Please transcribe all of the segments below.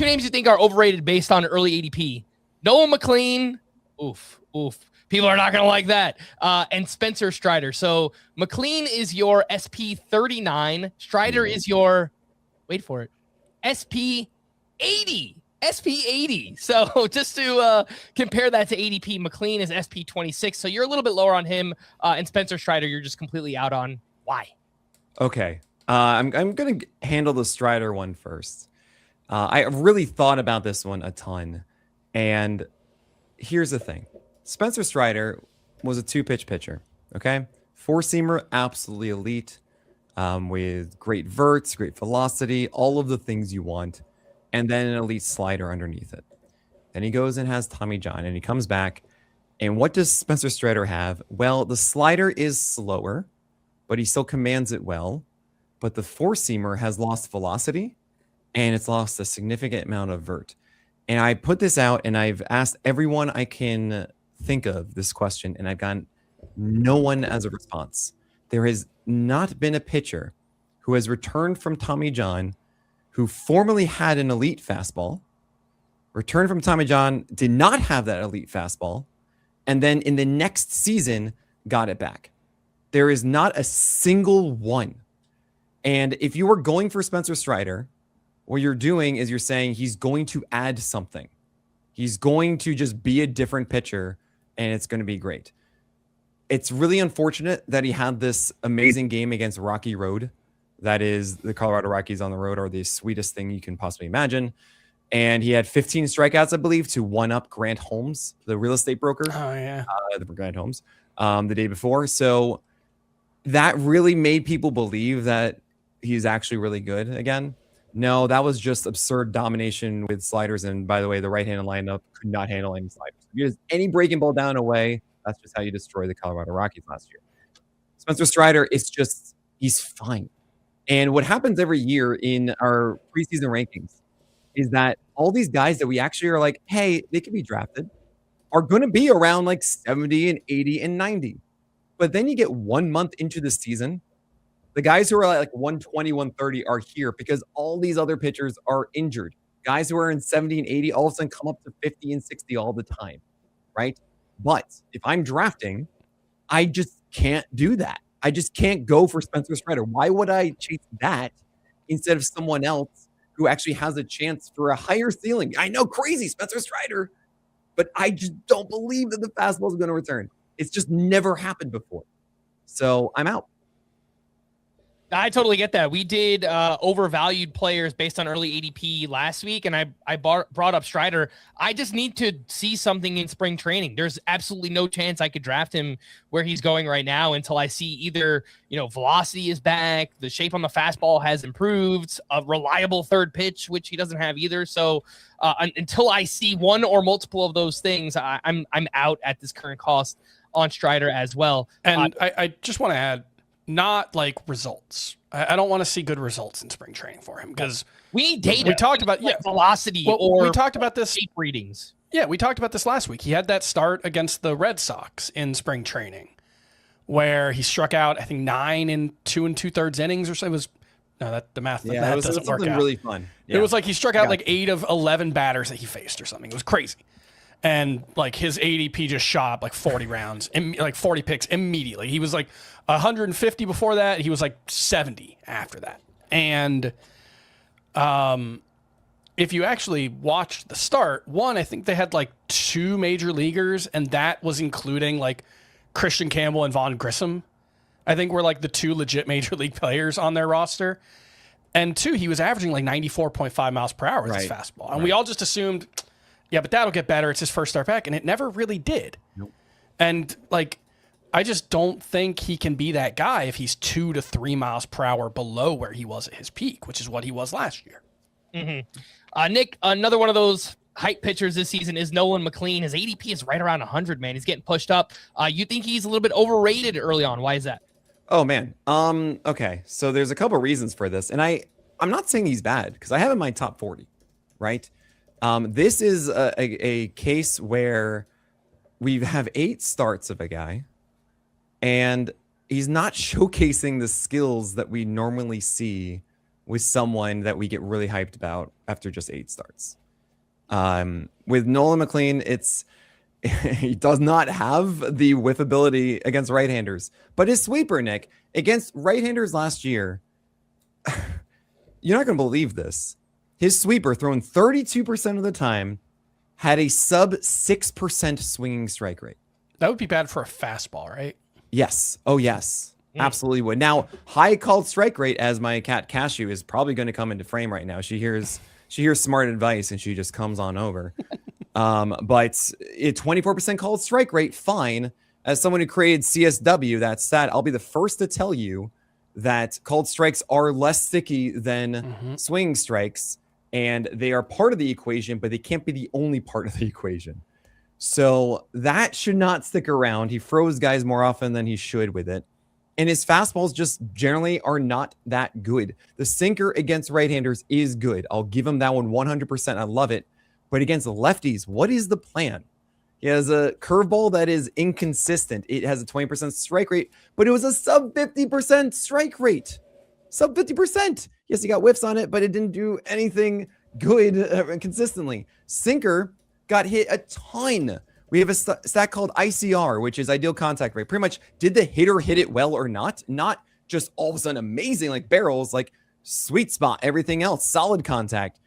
two names you think are overrated based on early ADP. Nolan McLean. Oof. People are not going to like that. And Spencer Strider. So McClean is your SP 39. Strider is your, wait for it, SP 80. SP 80. So just to compare that to ADP, McClean is SP 26. So you're a little bit lower on him. And Spencer Strider, you're just completely out on. Why? Okay. I'm going to handle the Strider one first. I really thought about this one a ton. And here's the thing. Spencer Strider was a 2-pitch pitcher, okay? 4-seamer, absolutely elite, with great verts, great velocity, all of the things you want, and then an elite slider underneath it. Then he goes and has Tommy John, and he comes back, and what does Spencer Strider have? Well, the slider is slower, but he still commands it well, but the 4-seamer has lost velocity, and it's lost a significant amount of vert. And I put this out, and I've asked everyone I can think of this question, and I've gotten no one as a response. There has not been a pitcher who has returned from Tommy John who formerly had an elite fastball, returned from Tommy John, did not have that elite fastball, and then in the next season got it back. There is not a single one. And if you were going for Spencer Strider, what you're doing is you're saying he's going to add something. He's going to just be a different pitcher, and it's going to be great. It's really unfortunate that he had this amazing game against Rocky Road. That is, the Colorado Rockies on the road are the sweetest thing you can possibly imagine. And he had 15 strikeouts, I believe, to one-up Grant Holmes, the real estate broker. Oh, yeah. The Grant Holmes, the day before. So that really made people believe that he's actually really good again. No, that was just absurd domination with sliders. And by the way, the right-handed lineup could not handle any sliders. Because any breaking ball down away, that's just how you destroy the Colorado Rockies last year. Spencer Strider, he's fine. And what happens every year in our preseason rankings is that all these guys that we actually are like, hey, they could be drafted, are going to be around like 70 and 80 and 90. But then you get 1 month into the season, the guys who are like 120, 130 are here because all these other pitchers are injured. Guys who are in 70 and 80 all of a sudden come up to 50 and 60 all the time, right? But if I'm drafting, I just can't do that. I just can't go for Spencer Strider. Why would I chase that instead of someone else who actually has a chance for a higher ceiling? I know, crazy, Spencer Strider, but I just don't believe that the fastball is going to return. It's just never happened before. So I'm out. I totally get that. We did overvalued players based on early ADP last week, and I brought up Strider. I just need to see something in spring training. There's absolutely no chance I could draft him where he's going right now until I see either, velocity is back, the shape on the fastball has improved, a reliable third pitch, which he doesn't have either. So until I see one or multiple of those things, I'm out at this current cost on Strider as well. And I just want to add, not like results. I don't want to see good results in spring training for him because we need data. We talked about velocity we talked about this shape readings. Yeah, we talked about this last week. He had that start against the Red Sox in spring training where he struck out, I think, 9 in 2 2/3 innings or so. It was the math that doesn't work out. Really fun. Yeah. It was like he struck out like 8 of 11 batters that he faced or something. It was crazy. And like his ADP just shot up like 40 rounds and like 40 picks immediately. He was like 150 before that. He was like 70 after that. And if you actually watched the start, I think they had like 2 major leaguers, and that was including like Christian Campbell and Vaughn Grissom. I think were like the 2 legit major league players on their roster. And 2, he was averaging like 94.5 miles per hour with his fastball. And we all just assumed, yeah, but that'll get better. It's his first start back, and it never really did. Nope. And like, I just don't think he can be that guy if he's 2 to 3 miles per hour below where he was at his peak, which is what he was last year. Mm-hmm. Nick, another one of those hype pitchers this season is Nolan McLean. His ADP is right around 100, man. He's getting pushed up. You think he's a little bit overrated early on. Why is that? Oh, man. Okay, so there's a couple reasons for this, and I'm not saying he's bad because I have him in my top 40, right? This is a case where we have 8 starts of a guy, and he's not showcasing the skills that we normally see with someone that we get really hyped about after just 8 starts. With Nolan McLean, he does not have the whiff ability against right-handers, but his sweeper, Nick, against right-handers last year, you're not going to believe this. His sweeper, thrown 32% of the time, had a sub 6% swinging strike rate. That would be bad for a fastball, right? Yes. Oh, yes. Absolutely would. Now, high called strike rate, as my cat Cashew is probably going to come into frame right now. She hears smart advice and she just comes on over. But a 24% called strike rate, fine. As someone who created CSW, that stat, I'll be the first to tell you that called strikes are less sticky than swinging strikes, and they are part of the equation, but they can't be the only part of the equation. So that should not stick around. He froze guys more often than he should with it. And his fastballs just generally are not that good. The sinker against right-handers is good. I'll give him that one 100%. I love it. But against the lefties, what is the plan? He has a curveball that is inconsistent. It has a 20% strike rate, but it was a sub 50% strike rate. Sub 50%. Yes, he got whiffs on it, but it didn't do anything good consistently. Sinker got hit a ton. We have a stat called ICR, which is ideal contact rate. Pretty much, did the hitter hit it well or not? Not just all of a sudden amazing like barrels, like sweet spot, everything else, solid contact.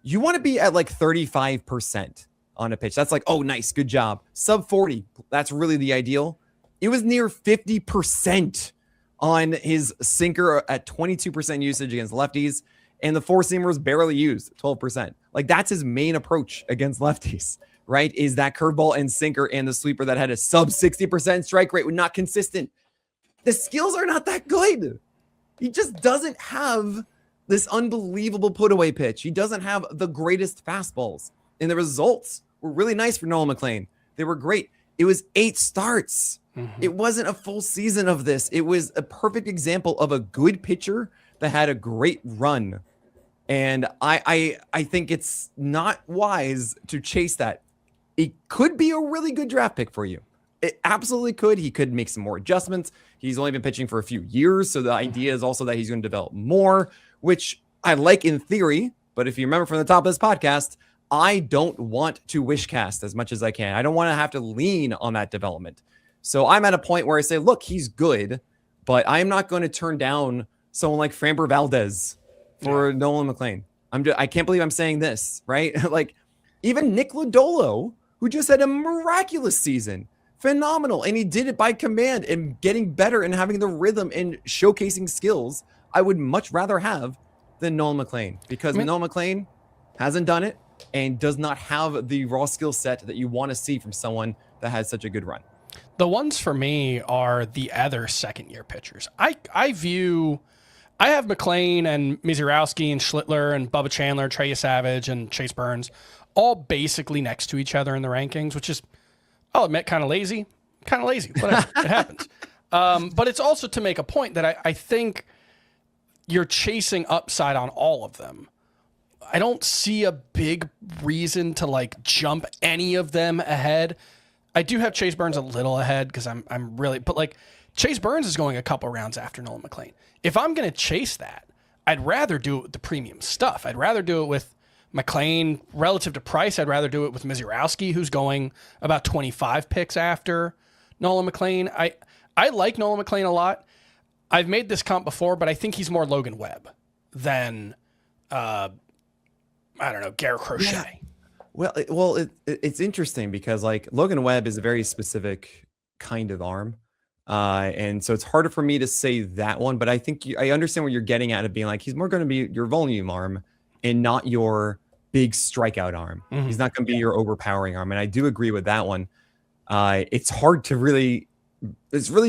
You want to be at like 35% on a pitch. That's like, oh, nice, good job. Sub 40, that's really the ideal. It was near 50% on his sinker at 22% usage against lefties, and the four-seamer was barely used, 12%. Like, that's his main approach against lefties, right? Is that curveball and sinker and the sweeper that had a sub 60% strike rate, not consistent. The skills are not that good. He just doesn't have this unbelievable put-away pitch. He doesn't have the greatest fastballs. And the results were really nice for Nolan McLean. They were great. It was 8 starts. It wasn't a full season of this. It was a perfect example of a good pitcher that had a great run. And I think it's not wise to chase that. It could be a really good draft pick for you. It absolutely could. He could make some more adjustments. He's only been pitching for a few years, so the idea is also that he's going to develop more, which I like in theory. But if you remember from the top of this podcast, I don't want to wish cast as much as I can. I don't want to have to lean on that development. So I'm at a point where I say, look, he's good, but I'm not going to turn down someone like Framber Valdez for Nolan McLean. I can't believe I'm saying this, right? Like, even Nick Lodolo, who just had a miraculous season, phenomenal, and he did it by command and getting better and having the rhythm and showcasing skills I would much rather have than Nolan McLean, because Nolan McLean hasn't done it and does not have the raw skill set that you want to see from someone that has such a good run. The ones for me are the other second-year pitchers. I have McClean and Mizurowski and Schlittler and Bubba Chandler, Trey Savage and Chase Burns all basically next to each other in the rankings, which is, I'll admit, kind of lazy. Whatever, it happens. But it's also to make a point that I think you're chasing upside on all of them. I don't see a big reason to like jump any of them ahead. I do have Chase Burns a little ahead because I'm really, but like Chase Burns is going a couple rounds after Nolan McLean. If I'm going to chase that, I'd rather do it with the premium stuff. I'd rather do it with McClean relative to price. I'd rather do it with Mizurowski, who's going about 25 picks after Nolan McLean. I like Nolan McLean a lot. I've made this comp before, but I think he's more Logan Webb than, I don't know, Garrett Crochet. Yeah. Well, it's interesting because like Logan Webb is a very specific kind of arm. And so it's harder for me to say that one, but I think I understand what you're getting at of being like, he's more going to be your volume arm and not your big strikeout arm. He's not going to be your overpowering arm. And I do agree with that one. It's really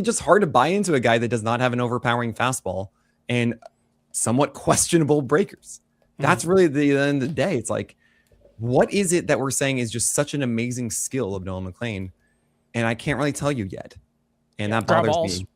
just hard to buy into a guy that does not have an overpowering fastball and somewhat questionable breakers. That's really the end of the day. It's like, what is it that we're saying is just such an amazing skill of Nolan McLean? And I can't really tell you yet. And that bothers me.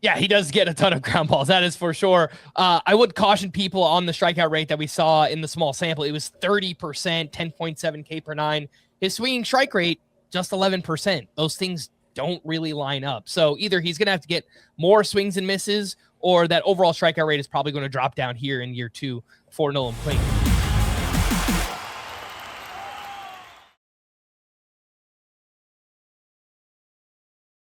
Yeah, he does get a ton of ground balls. That is for sure. I would caution people on the strikeout rate that we saw in the small sample. It was 30%, 10.7 K per 9. His swinging strike rate, just 11%. Those things don't really line up. So either he's going to have to get more swings and misses, or that overall strikeout rate is probably going to drop down here in year 2 for Nolan McLean.